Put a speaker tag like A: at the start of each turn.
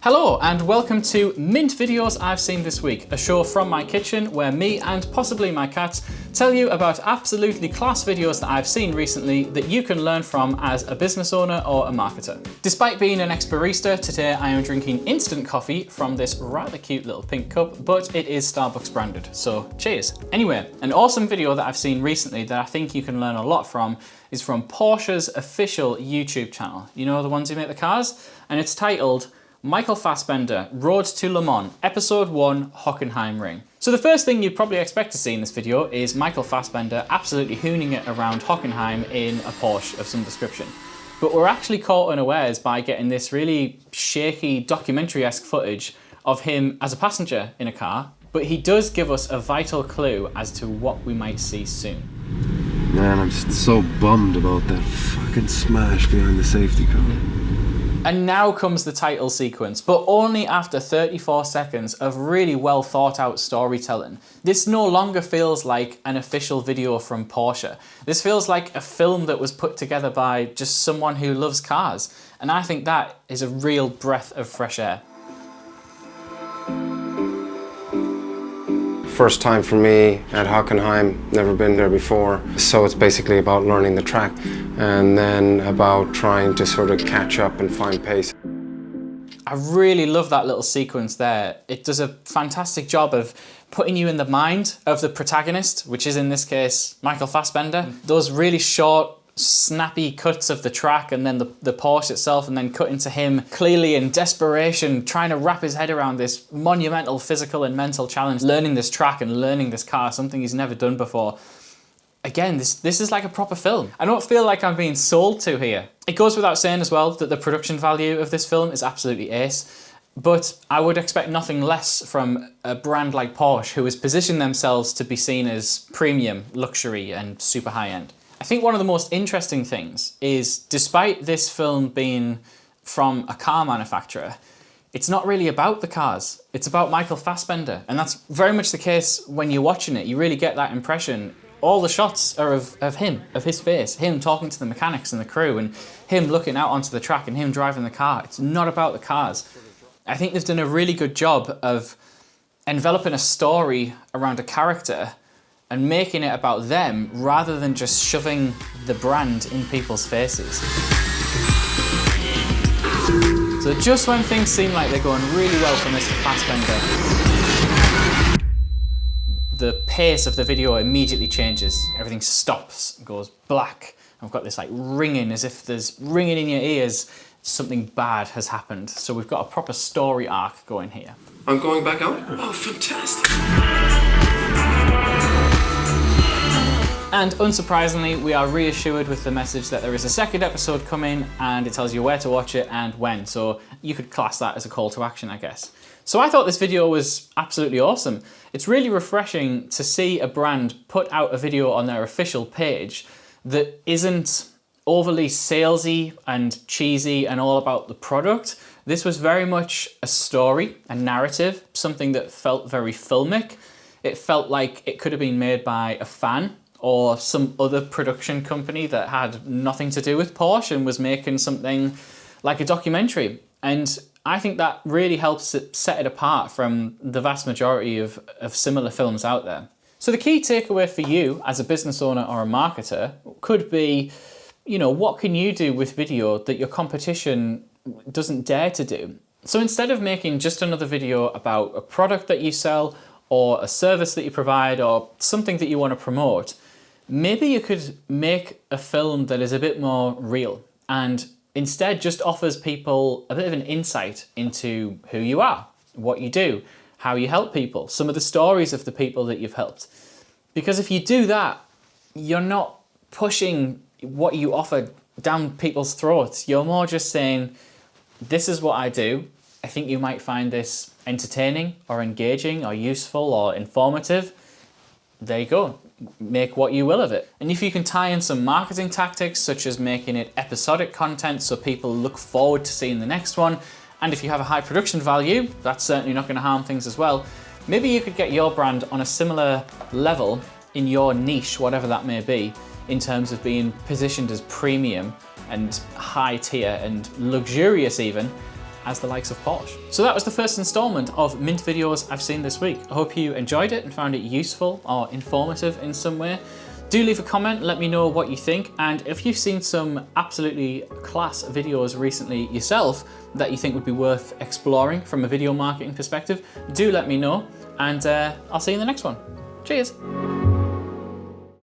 A: Hello and welcome to Mint Videos I've Seen This Week, a show from my kitchen where me and possibly my cats tell you about absolutely class videos that I've seen recently that you can learn from as a business owner or a marketer. Despite being an ex-barista, today I am drinking instant coffee from this rather cute little pink cup, but it is Starbucks branded, so cheers. Anyway, an awesome video that I've seen recently that I think you can learn a lot from is from Porsche's official YouTube channel. You know, the ones who make the cars? And it's titled Michael Fassbender, Road to Le Mans, Episode 1, Hockenheimring. So the first thing you'd probably expect to see in this video is Michael Fassbender absolutely hooning it around Hockenheim in a Porsche of some description. But we're actually caught unawares by getting this really shaky documentary-esque footage of him as a passenger in a car, but he does give us a vital clue as to what we might see soon.
B: Man, I'm so bummed about that fucking smash behind the safety car.
A: And now comes the title sequence, but only after 34 seconds of really well thought out storytelling. This no longer feels like an official video from Porsche. This feels like a film that was put together by just someone who loves cars. And I think that is a real breath of fresh air.
C: First time for me at Hockenheim, never been there before. So it's basically about learning the track and then about trying to sort of catch up and find pace.
A: I really love that little sequence there. It does a fantastic job of putting you in the mind of the protagonist, which is in this case, Michael Fassbender. Those really short, snappy cuts of the track and then the Porsche itself, and then cut into him clearly in desperation trying to wrap his head around this monumental physical and mental challenge, learning this track and learning this car, something he's never done before. Again, this is like a proper film. I don't feel like I'm being sold to here. It goes without saying as well that the production value of this film is absolutely ace, but I would expect nothing less from a brand like Porsche, who has positioned themselves to be seen as premium, luxury and super high-end. I think one of the most interesting things is, despite this film being from a car manufacturer, it's not really about the cars. It's about Michael Fassbender. And that's very much the case when you're watching it. You really get that impression. All the shots are of him, of his face, him talking to the mechanics and the crew, and him looking out onto the track and him driving the car. It's not about the cars. I think they've done a really good job of enveloping a story around a character and making it about them rather than just shoving the brand in people's faces. So just when things seem like they're going really well for Mr. Fassbender, the pace of the video immediately changes. Everything stops, goes black. I've got this like ringing, as if there's ringing in your ears. Something bad has happened. So we've got a proper story arc going here.
C: I'm going back out? Oh, fantastic.
A: And unsurprisingly, we are reassured with the message that there is a second episode coming, and it tells you where to watch it and when. So you could class that as a call to action, I guess. So I thought this video was absolutely awesome. It's really refreshing to see a brand put out a video on their official page that isn't overly salesy and cheesy and all about the product. This was very much a story, a narrative, something that felt very filmic. It felt like it could have been made by a fan or some other production company that had nothing to do with Porsche and was making something like a documentary. And I think that really helps it set it apart from the vast majority of similar films out there. So the key takeaway for you as a business owner or a marketer could be, you know, what can you do with video that your competition doesn't dare to do? So instead of making just another video about a product that you sell or a service that you provide or something that you want to promote, maybe you could make a film that is a bit more real and instead just offers people a bit of an insight into who you are, what you do, how you help people, some of the stories of the people that you've helped. Because if you do that, you're not pushing what you offer down people's throats. You're more just saying, this is what I do. I think you might find this entertaining or engaging or useful or informative. There you go. Make what you will of it. And if you can tie in some marketing tactics, such as making it episodic content so people look forward to seeing the next one, and if you have a high production value, that's certainly not going to harm things as well, maybe you could get your brand on a similar level in your niche, whatever that may be, in terms of being positioned as premium and high tier and luxurious even, as the likes of Porsche. So that was the first installment of Mint videos I've seen this week. I hope you enjoyed it and found it useful or informative in some way. Do leave a comment, let me know what you think, and if you've seen some absolutely class videos recently yourself that you think would be worth exploring from a video marketing perspective, do let me know, and I'll see you in the next one. Cheers!